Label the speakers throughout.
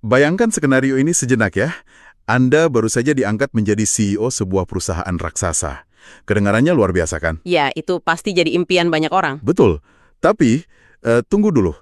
Speaker 1: Bayangkan skenario ini sejenak ya. Anda baru saja diangkat menjadi CEO sebuah perusahaan raksasa. Kedengarannya luar biasa kan?
Speaker 2: Ya, itu pasti jadi impian banyak orang.
Speaker 1: Betul. Tapi, tunggu dulu.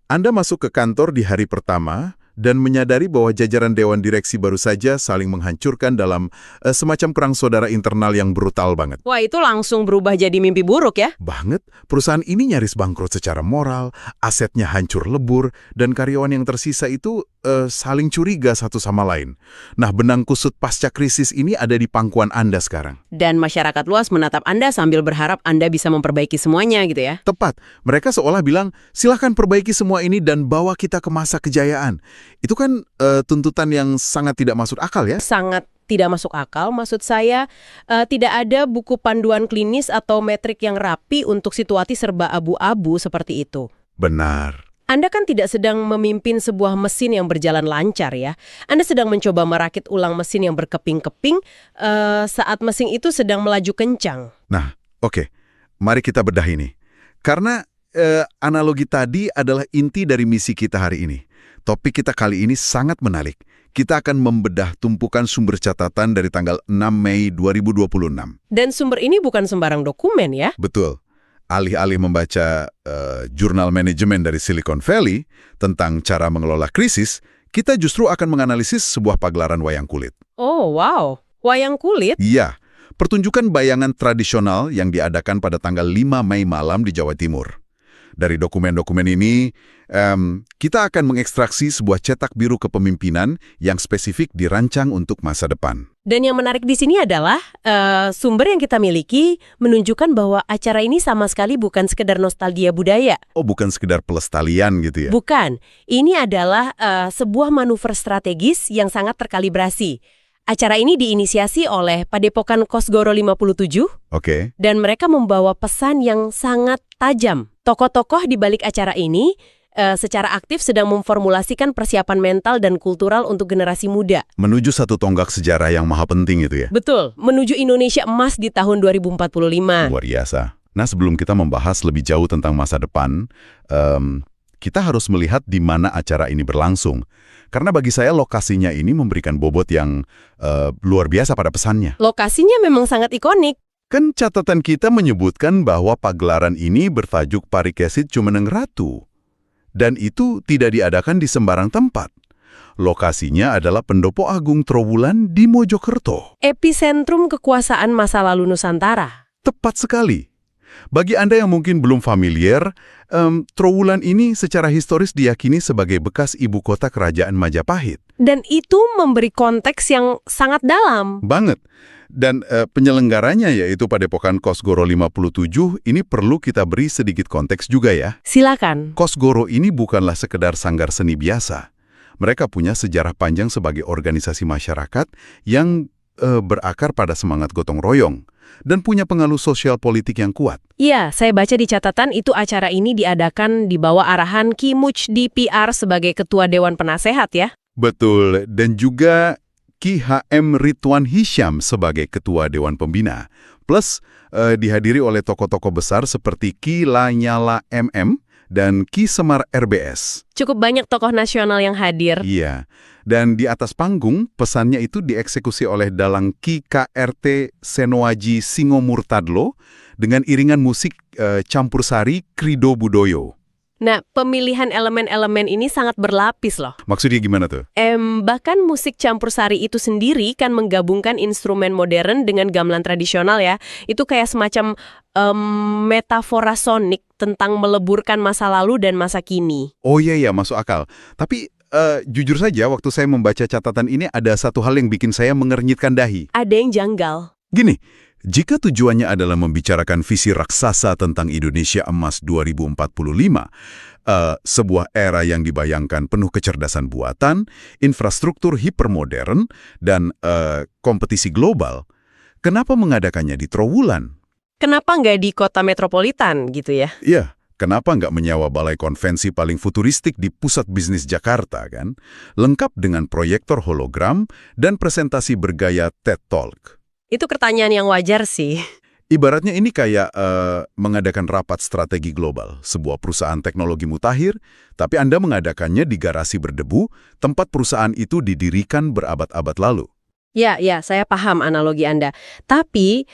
Speaker 1: Anda masuk ke kantor di hari pertama dan menyadari bahwa jajaran Dewan Direksi baru saja saling menghancurkan dalam semacam perang saudara internal yang brutal banget.
Speaker 2: Wah, itu langsung berubah jadi mimpi buruk ya?
Speaker 1: Banget, perusahaan ini nyaris bangkrut secara moral, asetnya hancur lebur, dan karyawan yang tersisa itu saling curiga satu sama lain. Nah, benang kusut pasca krisis ini ada di pangkuan Anda sekarang.
Speaker 2: Dan masyarakat luas menatap Anda sambil berharap Anda bisa memperbaiki semuanya gitu ya?
Speaker 1: Tepat, mereka seolah bilang, silahkan perbaiki semua ini dan bawa kita ke masa kejayaan. Itu kan tuntutan yang sangat tidak masuk akal ya?
Speaker 2: Sangat tidak masuk akal, maksud saya tidak ada buku panduan klinis atau metrik yang rapi untuk situasi serba abu-abu seperti itu.
Speaker 1: Benar.
Speaker 2: Anda kan tidak sedang memimpin sebuah mesin yang berjalan lancar ya. Anda sedang mencoba merakit ulang mesin yang berkeping-keping saat mesin itu sedang melaju kencang.
Speaker 1: Nah, oke. Mari kita bedah ini. Karena analogi tadi adalah inti dari misi kita hari ini. Topik kita kali ini sangat menarik. Kita akan membedah tumpukan sumber catatan dari tanggal 6 Mei 2026.
Speaker 2: Dan sumber ini bukan sembarang dokumen ya?
Speaker 1: Betul. Alih-alih membaca jurnal manajemen dari Silicon Valley tentang cara mengelola krisis, kita justru akan menganalisis sebuah pagelaran wayang kulit.
Speaker 2: Oh, wow. Wayang kulit?
Speaker 1: Iya, pertunjukan bayangan tradisional yang diadakan pada tanggal 5 Mei malam di Jawa Timur. Dari dokumen-dokumen ini, kita akan mengekstraksi sebuah cetak biru kepemimpinan yang spesifik dirancang untuk masa depan.
Speaker 2: Dan yang menarik di sini adalah sumber yang kita miliki menunjukkan bahwa acara ini sama sekali bukan sekedar nostalgia budaya.
Speaker 1: Oh, bukan sekedar pelestarian gitu ya?
Speaker 2: Bukan. Ini adalah sebuah manuver strategis yang sangat terkalibrasi. Acara ini diinisiasi oleh Padepokan Kosgoro 57.
Speaker 1: Oke.
Speaker 2: Dan mereka membawa pesan yang sangat tajam. Tokoh-tokoh di balik acara ini secara aktif sedang memformulasikan persiapan mental dan kultural untuk generasi muda.
Speaker 1: Menuju satu tonggak sejarah yang maha penting itu ya?
Speaker 2: Betul, menuju Indonesia emas di tahun 2045.
Speaker 1: Luar biasa. Nah, sebelum kita membahas lebih jauh tentang masa depan, kita harus melihat di mana acara ini berlangsung. Karena bagi saya lokasinya ini memberikan bobot yang luar biasa pada pesannya.
Speaker 2: Lokasinya memang sangat ikonik.
Speaker 1: Kan catatan kita menyebutkan bahwa pagelaran ini bertajuk Parikesit Cumeneng Ratu. Dan itu tidak diadakan di sembarang tempat. Lokasinya adalah Pendopo Agung Trowulan di Mojokerto.
Speaker 2: Epicentrum kekuasaan masa lalu Nusantara.
Speaker 1: Tepat sekali. Bagi Anda yang mungkin belum familiar, Trowulan ini secara historis diyakini sebagai bekas ibu kota kerajaan Majapahit.
Speaker 2: Dan itu memberi konteks yang sangat dalam.
Speaker 1: Banget. Dan penyelenggaranya yaitu Padepokan Kosgoro 57, ini perlu kita beri sedikit konteks juga ya.
Speaker 2: Silakan.
Speaker 1: Kosgoro ini bukanlah sekedar sanggar seni biasa. Mereka punya sejarah panjang sebagai organisasi masyarakat yang berakar pada semangat gotong royong dan punya pengaruh sosial politik yang kuat.
Speaker 2: Iya, saya baca di catatan itu acara ini diadakan di bawah arahan Ki Much DPR sebagai Ketua Dewan Penasehat ya.
Speaker 1: Betul, dan juga Ki HM Ridwan Hisyam sebagai Ketua Dewan Pembina. Plus dihadiri oleh tokoh-tokoh besar seperti Ki Lanyala MM dan Ki Semar RBS.
Speaker 2: Cukup banyak tokoh nasional yang hadir.
Speaker 1: Iya, dan di atas panggung pesannya itu dieksekusi oleh dalang Ki KRT Senoaji Singomurtadlo dengan iringan musik campursari Krido Budoyo.
Speaker 2: Nah, pemilihan elemen-elemen ini sangat berlapis loh.
Speaker 1: Maksudnya gimana tuh?
Speaker 2: Bahkan musik campursari itu sendiri kan menggabungkan instrumen modern dengan gamelan tradisional ya. Itu kayak semacam metafora sonik tentang meleburkan masa lalu dan masa kini.
Speaker 1: Oh iya, masuk akal. Tapi jujur saja waktu saya membaca catatan ini ada satu hal yang bikin saya mengernyitkan dahi.
Speaker 2: Ada yang janggal.
Speaker 1: Gini, jika tujuannya adalah membicarakan visi raksasa tentang Indonesia Emas 2045, sebuah era yang dibayangkan penuh kecerdasan buatan, infrastruktur hipermodern, dan kompetisi global, kenapa mengadakannya di Trowulan?
Speaker 2: Kenapa nggak di kota metropolitan gitu ya?
Speaker 1: Iya, kenapa nggak menyewa balai konvensi paling futuristik di pusat bisnis Jakarta kan? Lengkap dengan proyektor hologram dan presentasi bergaya TED Talk.
Speaker 2: Itu pertanyaan yang wajar sih.
Speaker 1: Ibaratnya ini kayak mengadakan rapat strategi global, sebuah perusahaan teknologi mutakhir, tapi Anda mengadakannya di garasi berdebu, tempat perusahaan itu didirikan berabad-abad lalu.
Speaker 2: Ya, ya, saya paham analogi Anda. Tapi,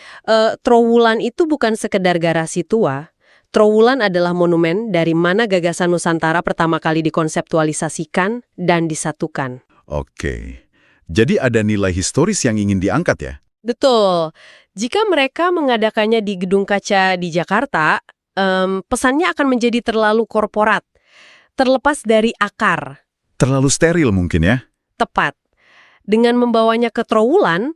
Speaker 2: Trowulan itu bukan sekedar garasi tua. Trowulan adalah monumen dari mana gagasan Nusantara pertama kali dikonseptualisasikan dan disatukan.
Speaker 1: Oke, jadi ada nilai historis yang ingin diangkat ya?
Speaker 2: Betul. Jika mereka mengadakannya di Gedung Kaca di Jakarta, pesannya akan menjadi terlalu korporat, terlepas dari akar.
Speaker 1: Terlalu steril mungkin ya?
Speaker 2: Tepat. Dengan membawanya ke Trowulan,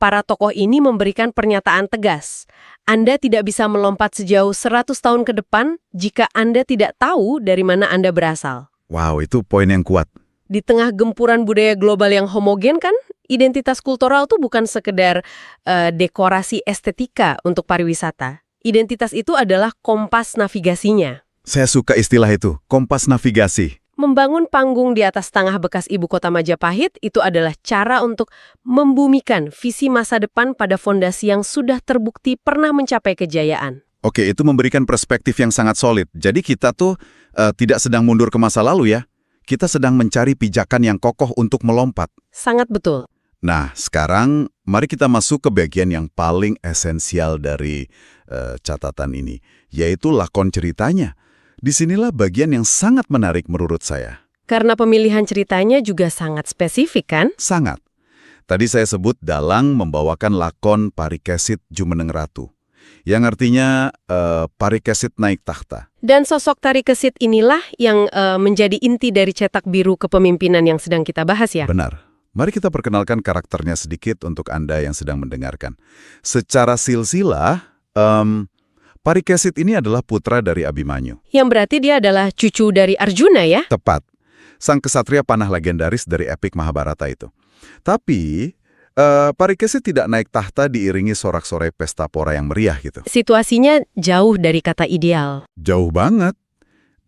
Speaker 2: para tokoh ini memberikan pernyataan tegas. Anda tidak bisa melompat sejauh 100 tahun ke depan jika Anda tidak tahu dari mana Anda berasal.
Speaker 1: Wow, itu poin yang kuat.
Speaker 2: Di tengah gempuran budaya global yang homogen kan, identitas kultural tuh bukan sekedar dekorasi estetika untuk pariwisata. Identitas itu adalah kompas navigasinya.
Speaker 1: Saya suka istilah itu, kompas navigasi.
Speaker 2: Membangun panggung di atas tanah bekas ibu kota Majapahit itu adalah cara untuk membumikan visi masa depan pada fondasi yang sudah terbukti pernah mencapai kejayaan.
Speaker 1: Oke, itu memberikan perspektif yang sangat solid. Jadi kita tuh tidak sedang mundur ke masa lalu ya. Kita sedang mencari pijakan yang kokoh untuk melompat.
Speaker 2: Sangat betul.
Speaker 1: Nah, sekarang mari kita masuk ke bagian yang paling esensial dari catatan ini, yaitu lakon ceritanya. Disinilah bagian yang sangat menarik menurut saya.
Speaker 2: Karena pemilihan ceritanya juga sangat spesifik kan?
Speaker 1: Sangat. Tadi saya sebut Dalang membawakan lakon Parikesit Jumeneng Ratu, yang artinya Parikesit naik tahta.
Speaker 2: Dan sosok Parikesit inilah yang menjadi inti dari cetak biru kepemimpinan yang sedang kita bahas ya?
Speaker 1: Benar. Mari kita perkenalkan karakternya sedikit untuk Anda yang sedang mendengarkan. Secara silsilah, Parikesit ini adalah putra dari Abimanyu.
Speaker 2: Yang berarti dia adalah cucu dari Arjuna ya?
Speaker 1: Tepat. Sang kesatria panah legendaris dari epik Mahabharata itu. Tapi, Parikesit tidak naik tahta diiringi sorak-sorai pesta pora yang meriah gitu.
Speaker 2: Situasinya jauh dari kata ideal.
Speaker 1: Jauh banget.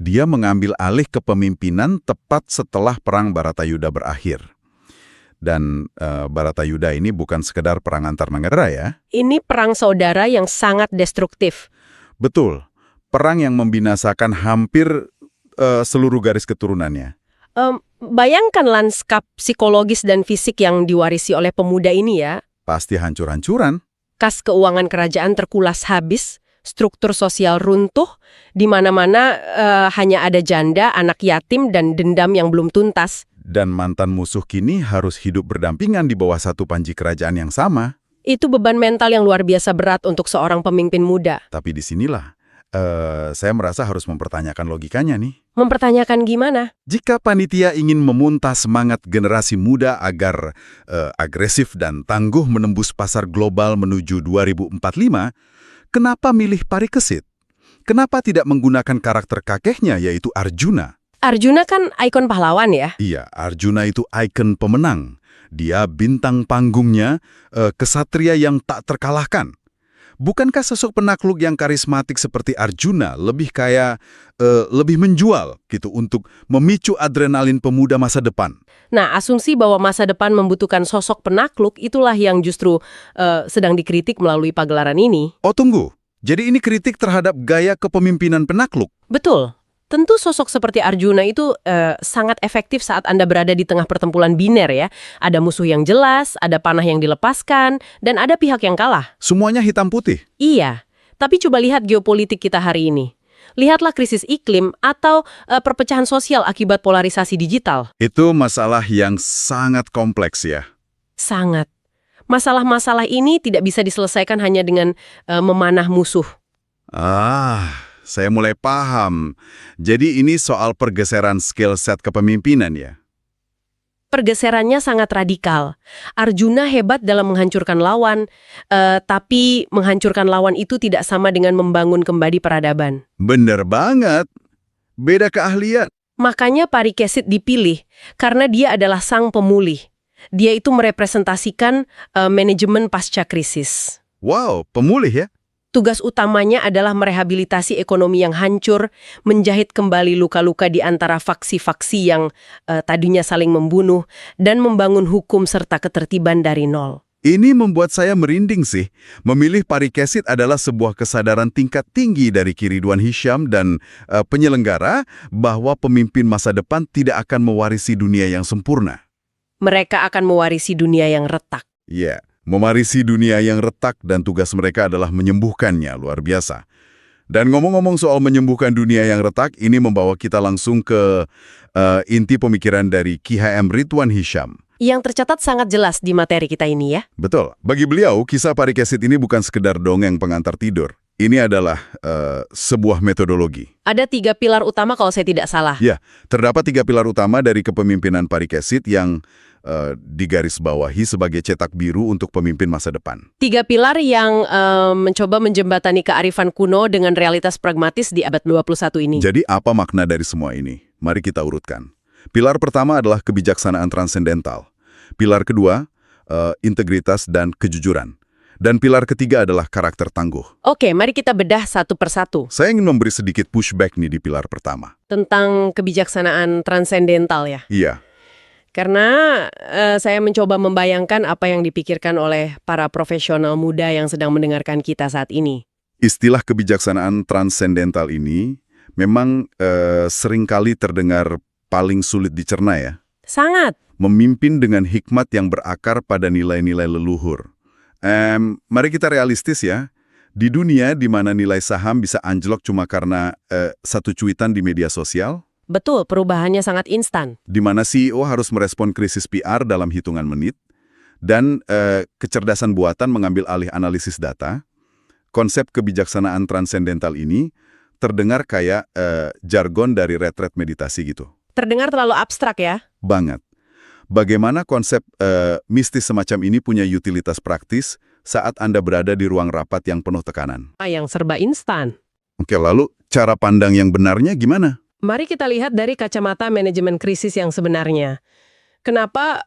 Speaker 1: Dia mengambil alih kepemimpinan tepat setelah Perang Baratayuda berakhir. Dan Baratayuda ini bukan sekedar perang antar negara ya.
Speaker 2: Ini perang saudara yang sangat destruktif.
Speaker 1: Betul. Perang yang membinasakan hampir seluruh garis keturunannya.
Speaker 2: Bayangkan lanskap psikologis dan fisik yang diwarisi oleh pemuda ini ya.
Speaker 1: Pasti hancur-hancuran.
Speaker 2: Kas keuangan kerajaan terkulas habis, struktur sosial runtuh, di mana-mana hanya ada janda, anak yatim, dan dendam yang belum tuntas.
Speaker 1: Dan mantan musuh kini harus hidup berdampingan di bawah satu panji kerajaan yang sama.
Speaker 2: Itu beban mental yang luar biasa berat untuk seorang pemimpin muda.
Speaker 1: Tapi disinilah, saya merasa harus mempertanyakan logikanya nih.
Speaker 2: Mempertanyakan gimana?
Speaker 1: Jika panitia ingin memunta semangat generasi muda agar agresif dan tangguh menembus pasar global menuju 2045, kenapa milih Parikesit? Kenapa tidak menggunakan karakter kakeknya yaitu Arjuna?
Speaker 2: Arjuna kan ikon pahlawan ya?
Speaker 1: Iya, Arjuna itu ikon pemenang. Dia bintang panggungnya, kesatria yang tak terkalahkan. Bukankah sosok penakluk yang karismatik seperti Arjuna lebih lebih menjual gitu untuk memicu adrenalin pemuda masa depan?
Speaker 2: Nah, asumsi bahwa masa depan membutuhkan sosok penakluk itulah yang justru sedang dikritik melalui pagelaran ini.
Speaker 1: Oh tunggu, jadi ini kritik terhadap gaya kepemimpinan penakluk?
Speaker 2: Betul. Tentu sosok seperti Arjuna itu sangat efektif saat Anda berada di tengah pertempuran biner ya. Ada musuh yang jelas, ada panah yang dilepaskan, dan ada pihak yang kalah.
Speaker 1: Semuanya hitam putih?
Speaker 2: Iya, tapi coba lihat geopolitik kita hari ini. Lihatlah krisis iklim atau perpecahan sosial akibat polarisasi digital.
Speaker 1: Itu masalah yang sangat kompleks ya?
Speaker 2: Sangat. Masalah-masalah ini tidak bisa diselesaikan hanya dengan memanah musuh.
Speaker 1: Saya mulai paham. Jadi ini soal pergeseran skill set kepemimpinan ya?
Speaker 2: Pergeserannya sangat radikal. Arjuna hebat dalam menghancurkan lawan, tapi menghancurkan lawan itu tidak sama dengan membangun kembali peradaban.
Speaker 1: Bener banget. Beda keahlian.
Speaker 2: Makanya Parikesit dipilih, karena dia adalah sang pemulih. Dia itu merepresentasikan manajemen pasca krisis.
Speaker 1: Wow, pemulih ya?
Speaker 2: Tugas utamanya adalah merehabilitasi ekonomi yang hancur, menjahit kembali luka-luka di antara faksi-faksi yang tadinya saling membunuh, dan membangun hukum serta ketertiban dari nol.
Speaker 1: Ini membuat saya merinding sih. Memilih parikesit adalah sebuah kesadaran tingkat tinggi dari Ki Ridwan Hisyam dan penyelenggara bahwa pemimpin masa depan tidak akan mewarisi dunia yang sempurna.
Speaker 2: Mereka akan mewarisi dunia yang retak.
Speaker 1: Ya, mewarisi dunia yang retak dan tugas mereka adalah menyembuhkannya, luar biasa. Dan ngomong-ngomong soal menyembuhkan dunia yang retak, ini membawa kita langsung ke inti pemikiran dari Ki HM Ridwan Hisyam.
Speaker 2: Yang tercatat sangat jelas di materi kita ini ya.
Speaker 1: Betul. Bagi beliau, kisah parikesit ini bukan sekedar dongeng pengantar tidur. Ini adalah sebuah metodologi.
Speaker 2: Ada 3 pilar utama kalau saya tidak salah.
Speaker 1: Ya, terdapat 3 pilar utama dari kepemimpinan parikesit yang digarisbawahi sebagai cetak biru untuk pemimpin masa depan.
Speaker 2: 3 pilar yang mencoba menjembatani kearifan kuno dengan realitas pragmatis di abad 21 ini.
Speaker 1: Jadi apa makna dari semua ini? Mari kita urutkan. Pilar pertama adalah kebijaksanaan transendental. Pilar kedua, integritas dan kejujuran. Dan pilar ketiga adalah karakter tangguh.
Speaker 2: Oke, mari kita bedah satu persatu.
Speaker 1: Saya ingin memberi sedikit pushback nih di pilar pertama.
Speaker 2: Tentang kebijaksanaan transendental ya.
Speaker 1: Iya.
Speaker 2: Karena saya mencoba membayangkan apa yang dipikirkan oleh para profesional muda yang sedang mendengarkan kita saat ini.
Speaker 1: Istilah kebijaksanaan transendental ini memang seringkali terdengar paling sulit dicerna ya.
Speaker 2: Sangat.
Speaker 1: Memimpin dengan hikmat yang berakar pada nilai-nilai leluhur. Mari kita realistis ya. Di dunia di mana nilai saham bisa anjlok cuma karena satu cuitan di media sosial,
Speaker 2: Betul, perubahannya sangat instan.
Speaker 1: di mana CEO harus merespon krisis PR dalam hitungan menit, dan kecerdasan buatan mengambil alih analisis data, konsep kebijaksanaan transendental ini terdengar kayak jargon dari retret meditasi gitu.
Speaker 2: Terdengar terlalu abstrak ya.
Speaker 1: Banget. Bagaimana konsep mistis semacam ini punya utilitas praktis saat Anda berada di ruang rapat yang penuh tekanan?
Speaker 2: Yang serba instan.
Speaker 1: Oke, lalu cara pandang yang benarnya gimana?
Speaker 2: Mari kita lihat dari kacamata manajemen krisis yang sebenarnya. Kenapa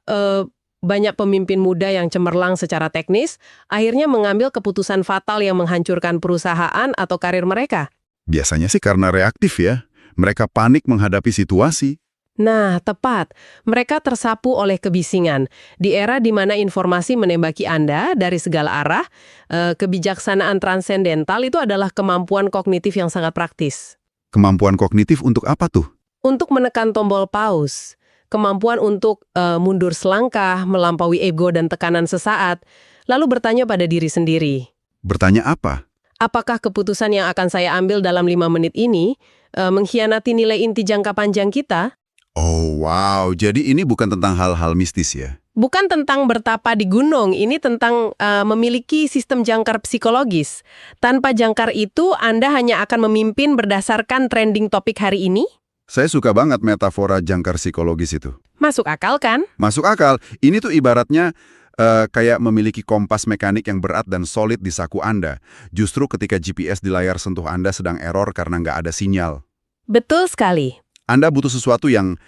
Speaker 2: banyak pemimpin muda yang cemerlang secara teknis akhirnya mengambil keputusan fatal yang menghancurkan perusahaan atau karir mereka?
Speaker 1: Biasanya sih karena reaktif ya. Mereka panik menghadapi situasi.
Speaker 2: Nah, tepat. Mereka tersapu oleh kebisingan. Di era di mana informasi menembaki Anda dari segala arah, kebijaksanaan transendental itu adalah kemampuan kognitif yang sangat praktis.
Speaker 1: Kemampuan kognitif untuk apa tuh?
Speaker 2: Untuk menekan tombol pause, kemampuan untuk mundur selangkah, melampaui ego dan tekanan sesaat, lalu bertanya pada diri sendiri.
Speaker 1: Bertanya apa?
Speaker 2: Apakah keputusan yang akan saya ambil dalam 5 menit ini mengkhianati nilai inti jangka panjang kita?
Speaker 1: Oh wow, jadi ini bukan tentang hal-hal mistis ya?
Speaker 2: Bukan tentang bertapa di gunung, ini tentang memiliki sistem jangkar psikologis. Tanpa jangkar itu, Anda hanya akan memimpin berdasarkan trending topik hari ini?
Speaker 1: Saya suka banget metafora jangkar psikologis itu.
Speaker 2: Masuk akal kan?
Speaker 1: Masuk akal. Ini tuh ibaratnya kayak memiliki kompas mekanik yang berat dan solid di saku Anda. Justru ketika GPS di layar sentuh Anda sedang error karena nggak ada sinyal.
Speaker 2: Betul sekali.
Speaker 1: Anda butuh sesuatu yang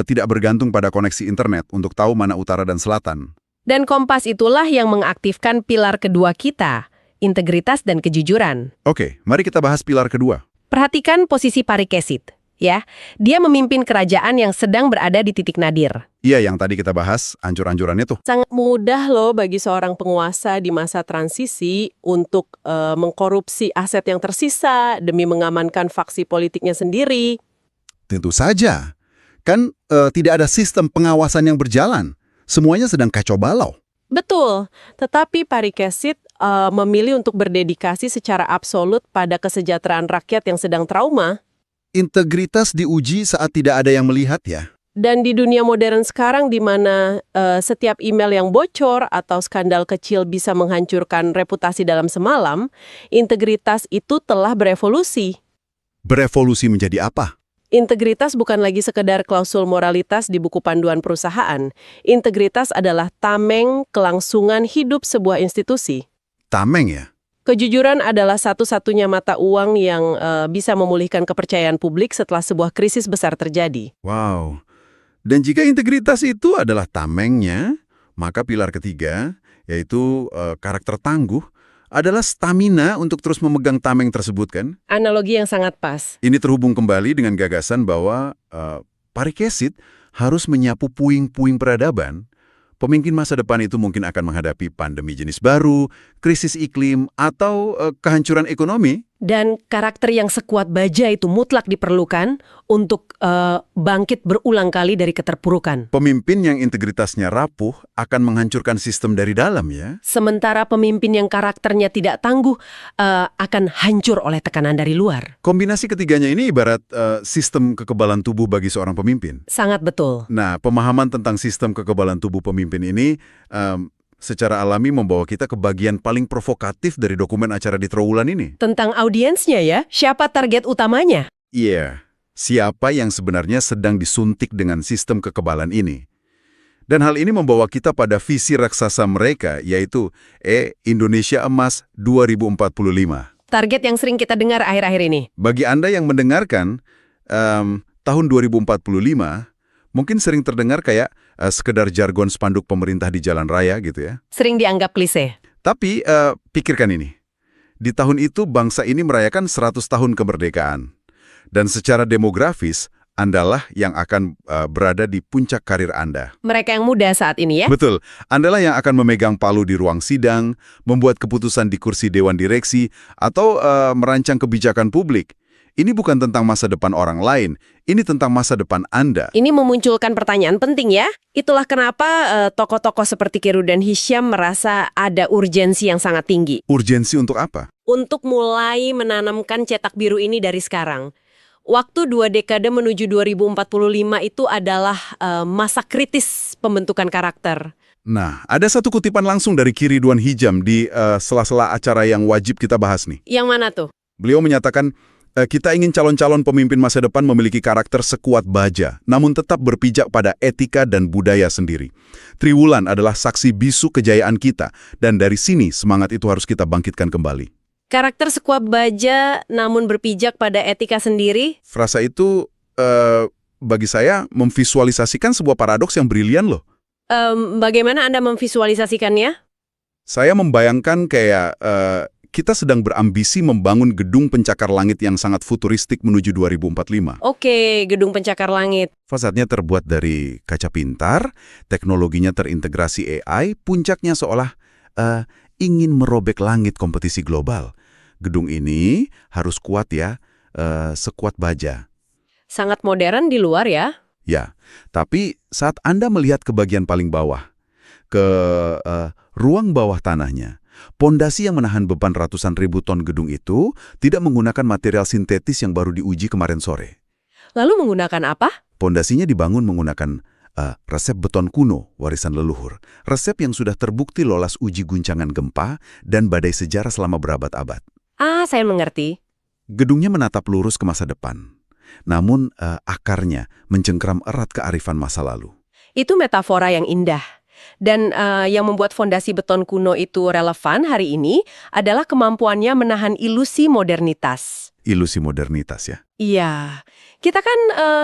Speaker 1: tidak bergantung pada koneksi internet untuk tahu mana utara dan selatan.
Speaker 2: Dan kompas itulah yang mengaktifkan pilar kedua kita, integritas dan kejujuran.
Speaker 1: Oke, mari kita bahas pilar kedua.
Speaker 2: Perhatikan posisi parikesit. Ya, dia memimpin kerajaan yang sedang berada di titik nadir.
Speaker 1: Iya, yang tadi kita bahas, ancur-ancurannya tuh.
Speaker 2: Sangat mudah loh bagi seorang penguasa di masa transisi untuk mengkorupsi aset yang tersisa demi mengamankan faksi politiknya sendiri.
Speaker 1: Tentu saja. Kan tidak ada sistem pengawasan yang berjalan. Semuanya sedang kacau balau.
Speaker 2: Betul, tetapi parikesit memilih untuk berdedikasi secara absolut pada kesejahteraan rakyat yang sedang trauma.
Speaker 1: Integritas diuji saat tidak ada yang melihat ya.
Speaker 2: Dan di dunia modern sekarang di mana setiap email yang bocor atau skandal kecil bisa menghancurkan reputasi dalam semalam, integritas itu telah berevolusi.
Speaker 1: Berevolusi menjadi apa?
Speaker 2: Integritas bukan lagi sekedar klausul moralitas di buku panduan perusahaan. Integritas adalah tameng kelangsungan hidup sebuah institusi.
Speaker 1: Tameng ya?
Speaker 2: Kejujuran adalah satu-satunya mata uang yang bisa memulihkan kepercayaan publik setelah sebuah krisis besar terjadi.
Speaker 1: Wow. Dan jika integritas itu adalah tamengnya, maka pilar ketiga, yaitu karakter tangguh, adalah stamina untuk terus memegang tameng tersebut kan?
Speaker 2: Analogi yang sangat pas.
Speaker 1: Ini terhubung kembali dengan gagasan bahwa parikesit harus menyapu puing-puing peradaban, Pemimpin masa depan itu mungkin akan menghadapi pandemi jenis baru, krisis iklim, atau kehancuran ekonomi.
Speaker 2: Dan karakter yang sekuat baja itu mutlak diperlukan untuk bangkit berulang kali dari keterpurukan.
Speaker 1: Pemimpin yang integritasnya rapuh akan menghancurkan sistem dari dalam ya.
Speaker 2: Sementara pemimpin yang karakternya tidak tangguh akan hancur oleh tekanan dari luar.
Speaker 1: Kombinasi ketiganya ini ibarat sistem kekebalan tubuh bagi seorang pemimpin.
Speaker 2: Sangat betul.
Speaker 1: Nah, pemahaman tentang sistem kekebalan tubuh pemimpin ini secara alami membawa kita ke bagian paling provokatif dari dokumen acara di Trowulan ini.
Speaker 2: Tentang audiensnya ya, siapa target utamanya?
Speaker 1: Iya, siapa yang sebenarnya sedang disuntik dengan sistem kekebalan ini. Dan hal ini membawa kita pada visi raksasa mereka, yaitu Indonesia Emas 2045.
Speaker 2: Target yang sering kita dengar akhir-akhir ini.
Speaker 1: Bagi Anda yang mendengarkan, tahun 2045 mungkin sering terdengar kayak sekedar jargon spanduk pemerintah di jalan raya gitu ya.
Speaker 2: Sering dianggap klise.
Speaker 1: Tapi pikirkan ini. Di tahun itu bangsa ini merayakan 100 tahun kemerdekaan. Dan secara demografis, Andalah yang akan berada di puncak karir Anda.
Speaker 2: Mereka yang muda saat ini ya?
Speaker 1: Betul. Andalah yang akan memegang palu di ruang sidang, membuat keputusan di kursi dewan direksi, atau merancang kebijakan publik. Ini bukan tentang masa depan orang lain, ini tentang masa depan Anda.
Speaker 2: Ini memunculkan pertanyaan penting ya. Itulah kenapa tokoh-tokoh seperti Kiru dan Hisham merasa ada urgensi yang sangat tinggi.
Speaker 1: Urgensi untuk apa?
Speaker 2: Untuk mulai menanamkan cetak biru ini dari sekarang. Waktu 2 dekade menuju 2045 itu adalah masa kritis pembentukan karakter.
Speaker 1: Nah, ada satu kutipan langsung dari Ki Ridwan Hijam di sela-sela acara yang wajib kita bahas nih.
Speaker 2: Yang mana tuh?
Speaker 1: Beliau menyatakan, kita ingin calon-calon pemimpin masa depan memiliki karakter sekuat baja, namun tetap berpijak pada etika dan budaya sendiri. Triwulan adalah saksi bisu kejayaan kita, dan dari sini semangat itu harus kita bangkitkan kembali.
Speaker 2: Karakter sekuat baja namun berpijak pada etika sendiri?
Speaker 1: Frasa itu, bagi saya, memvisualisasikan sebuah paradoks yang brilian loh.
Speaker 2: Bagaimana Anda memvisualisasikannya?
Speaker 1: Saya membayangkan kayak kita sedang berambisi membangun gedung pencakar langit yang sangat futuristik menuju 2045.
Speaker 2: Oke, gedung pencakar langit.
Speaker 1: Fasadnya terbuat dari kaca pintar, teknologinya terintegrasi AI, puncaknya seolah ingin merobek langit kompetisi global. Gedung ini harus kuat ya, sekuat baja.
Speaker 2: Sangat modern di luar ya?
Speaker 1: Ya, tapi saat Anda melihat ke bagian paling bawah, ke ruang bawah tanahnya, pondasi yang menahan beban ratusan ribu ton gedung itu tidak menggunakan material sintetis yang baru diuji kemarin sore.
Speaker 2: Lalu menggunakan apa?
Speaker 1: Pondasinya dibangun menggunakan resep beton kuno, warisan leluhur. Resep yang sudah terbukti lolos uji guncangan gempa dan badai sejarah selama berabad-abad.
Speaker 2: Ah, saya mengerti.
Speaker 1: Gedungnya menatap lurus ke masa depan. Namun akarnya mencengkram erat kearifan masa lalu.
Speaker 2: Itu metafora yang indah. Dan yang membuat fondasi beton kuno itu relevan hari ini adalah kemampuannya menahan ilusi modernitas.
Speaker 1: Ilusi modernitas ya?
Speaker 2: Iya. Kita kan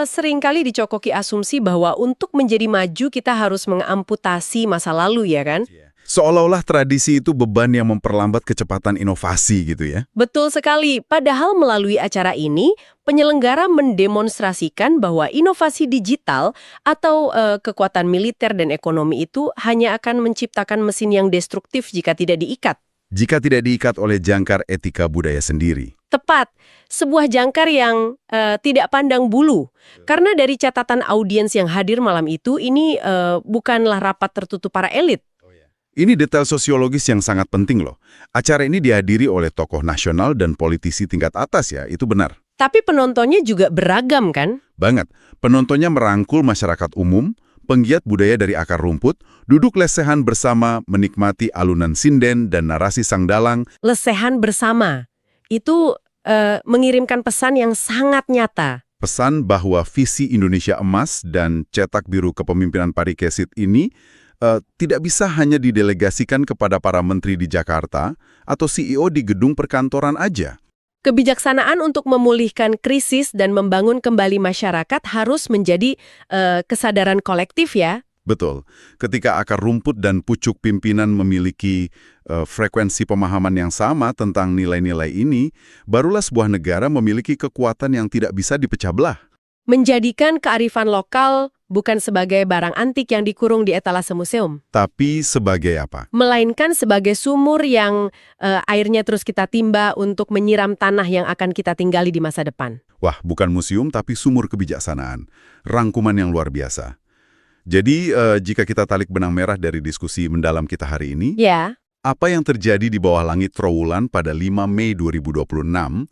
Speaker 2: seringkali dicokoki asumsi bahwa untuk menjadi maju kita harus mengamputasi masa lalu ya kan?
Speaker 1: Seolah-olah tradisi itu beban yang memperlambat kecepatan inovasi gitu ya?
Speaker 2: Betul sekali. Padahal melalui acara ini, penyelenggara mendemonstrasikan bahwa inovasi digital atau kekuatan militer dan ekonomi itu hanya akan menciptakan mesin yang destruktif jika tidak diikat.
Speaker 1: Jika tidak diikat oleh jangkar etika budaya sendiri.
Speaker 2: Tepat. Sebuah jangkar yang tidak pandang bulu. Karena dari catatan audiens yang hadir malam itu, ini bukanlah rapat tertutup para elit.
Speaker 1: Ini detail sosiologis yang sangat penting loh. Acara ini dihadiri oleh tokoh nasional dan politisi tingkat atas ya, itu benar.
Speaker 2: Tapi penontonnya juga beragam kan?
Speaker 1: Banget. Penontonnya merangkul masyarakat umum, penggiat budaya dari akar rumput, duduk lesehan bersama menikmati alunan sinden dan narasi sang dalang.
Speaker 2: Lesehan bersama. Itu mengirimkan pesan yang sangat nyata.
Speaker 1: Pesan bahwa visi Indonesia Emas dan cetak biru kepemimpinan Parikesit ini tidak bisa hanya didelegasikan kepada para menteri di Jakarta atau CEO di gedung perkantoran aja.
Speaker 2: Kebijaksanaan untuk memulihkan krisis dan membangun kembali masyarakat harus menjadi kesadaran kolektif ya.
Speaker 1: Betul. Ketika akar rumput dan pucuk pimpinan memiliki frekuensi pemahaman yang sama tentang nilai-nilai ini, barulah sebuah negara memiliki kekuatan yang tidak bisa dipecah belah.
Speaker 2: Menjadikan kearifan lokal bukan sebagai barang antik yang dikurung di etalase museum,
Speaker 1: Tapi sebagai apa?
Speaker 2: melainkan sebagai sumur yang airnya terus kita timba untuk menyiram tanah yang akan kita tinggali di masa depan.
Speaker 1: Wah, bukan museum tapi sumur kebijaksanaan. Rangkuman yang luar biasa. Jadi, jika kita tarik benang merah dari diskusi mendalam kita hari ini,
Speaker 2: Ya,
Speaker 1: apa yang terjadi di bawah langit Trowulan pada 5 Mei 2026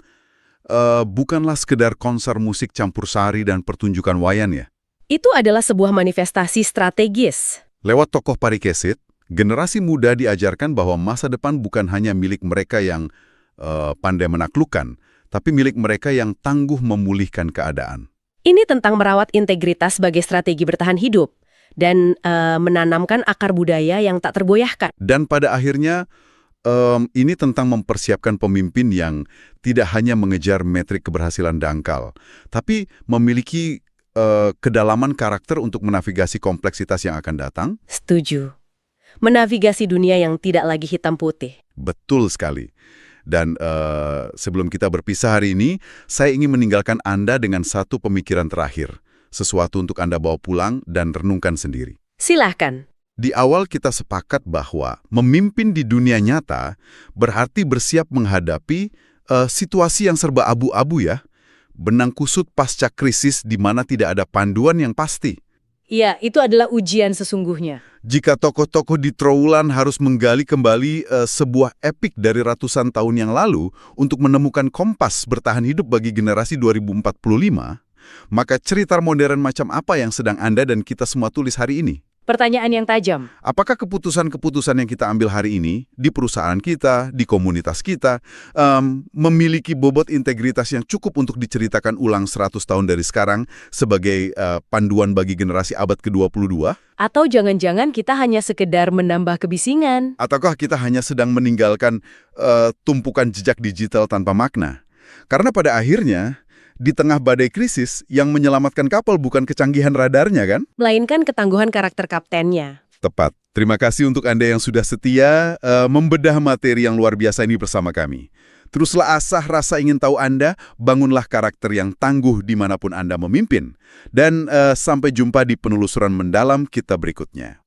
Speaker 1: bukanlah sekedar konser musik campur sari dan pertunjukan wayan ya.
Speaker 2: itu adalah sebuah manifestasi strategis.
Speaker 1: Lewat tokoh Parikesit, generasi muda diajarkan bahwa masa depan bukan hanya milik mereka yang pandai menaklukkan, tapi milik mereka yang tangguh memulihkan keadaan.
Speaker 2: Ini tentang merawat integritas sebagai strategi bertahan hidup dan menanamkan akar budaya yang tak tergoyahkan.
Speaker 1: Dan pada akhirnya, ini tentang mempersiapkan pemimpin yang tidak hanya mengejar metrik keberhasilan dangkal, tapi memiliki kedalaman karakter untuk menavigasi kompleksitas yang akan datang.
Speaker 2: Setuju. Menavigasi dunia yang tidak lagi hitam putih.
Speaker 1: Betul sekali. Dan sebelum kita berpisah hari ini, saya ingin meninggalkan Anda dengan satu pemikiran terakhir. Sesuatu untuk Anda bawa pulang dan renungkan sendiri.
Speaker 2: Silahkan.
Speaker 1: Di awal kita sepakat bahwa memimpin di dunia nyata berarti bersiap menghadapi situasi yang serba abu-abu ya. Benang kusut pasca krisis di mana tidak ada panduan yang pasti.
Speaker 3: Iya, itu adalah ujian sesungguhnya.
Speaker 1: Jika tokoh-tokoh di Trowulan harus menggali kembali sebuah epik dari ratusan tahun yang lalu untuk menemukan kompas bertahan hidup bagi generasi 2045, maka cerita modern macam apa yang sedang Anda dan kita semua tulis hari ini?
Speaker 3: Pertanyaan yang tajam.
Speaker 1: Apakah keputusan-keputusan yang kita ambil hari ini di perusahaan kita, di komunitas kita, memiliki bobot integritas yang cukup untuk diceritakan ulang 100 tahun dari sekarang sebagai panduan bagi generasi abad ke-22?
Speaker 3: Atau jangan-jangan kita hanya sekedar menambah kebisingan?
Speaker 1: Ataukah kita hanya sedang meninggalkan tumpukan jejak digital tanpa makna? Karena pada akhirnya, di tengah badai krisis, yang menyelamatkan kapal bukan kecanggihan radarnya kan?
Speaker 2: Melainkan ketangguhan karakter kaptennya.
Speaker 1: Tepat. Terima kasih untuk Anda yang sudah setia membedah materi yang luar biasa ini bersama kami. Teruslah asah rasa ingin tahu Anda, bangunlah karakter yang tangguh dimanapun Anda memimpin. Dan sampai jumpa di penelusuran mendalam kita berikutnya.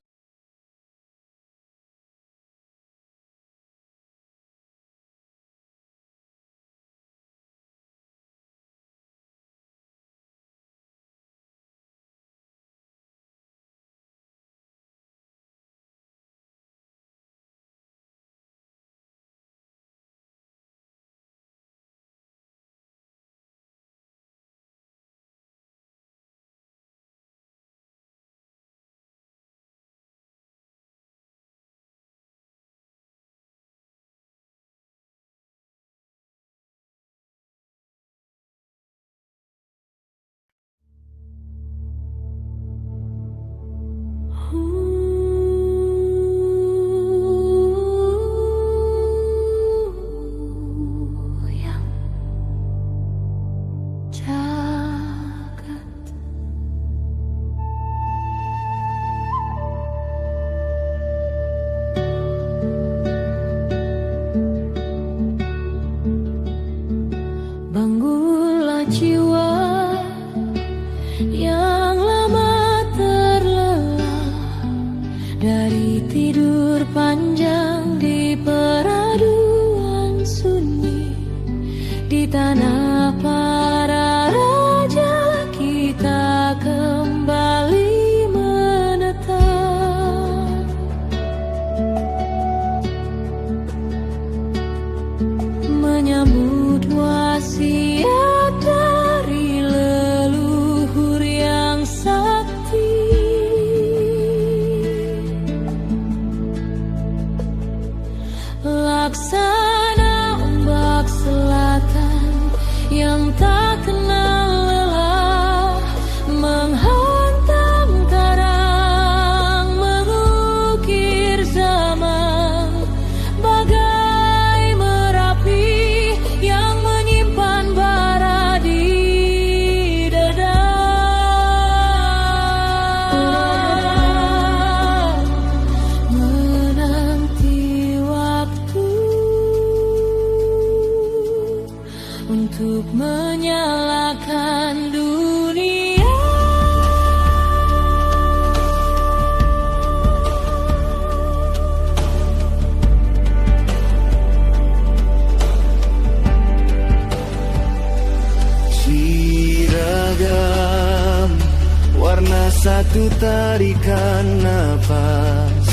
Speaker 4: tarikan napas,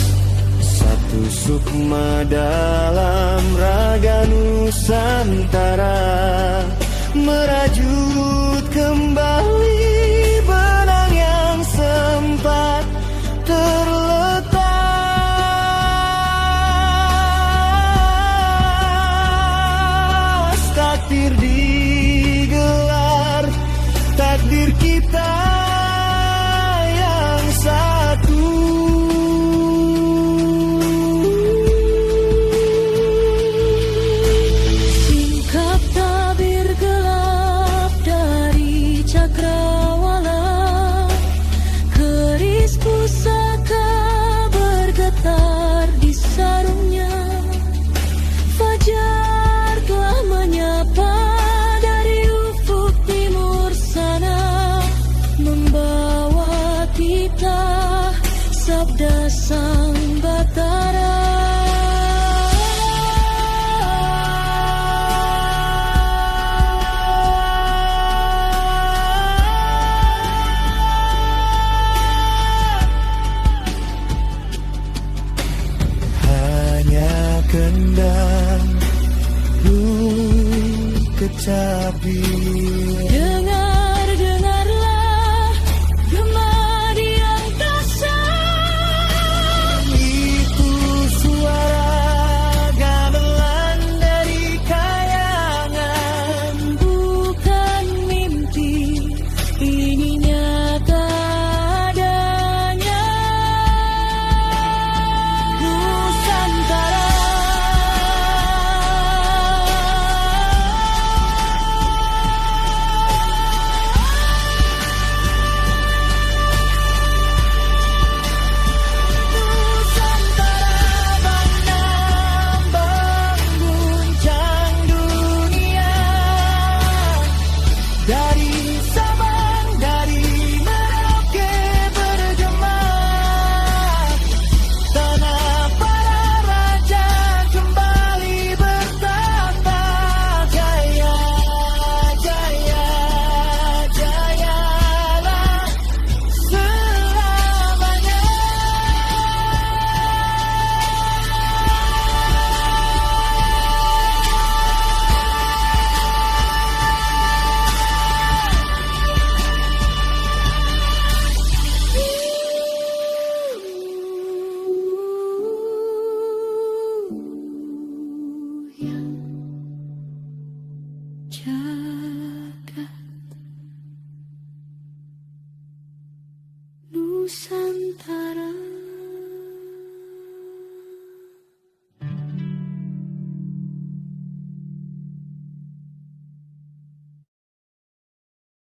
Speaker 4: satu sukma dalam raga Nusantara, merajut kembali benang yang sempat terlepas. Takdir digelar, takdir kita yang satu.
Speaker 5: Singkap tabir gelap dari cakrawala, keris pusaka bergetar di sarungnya. Fajar telah menyapa dari ufuk timur sana, membawa kita sabda sang Batara.
Speaker 4: Hanya kendang kecapi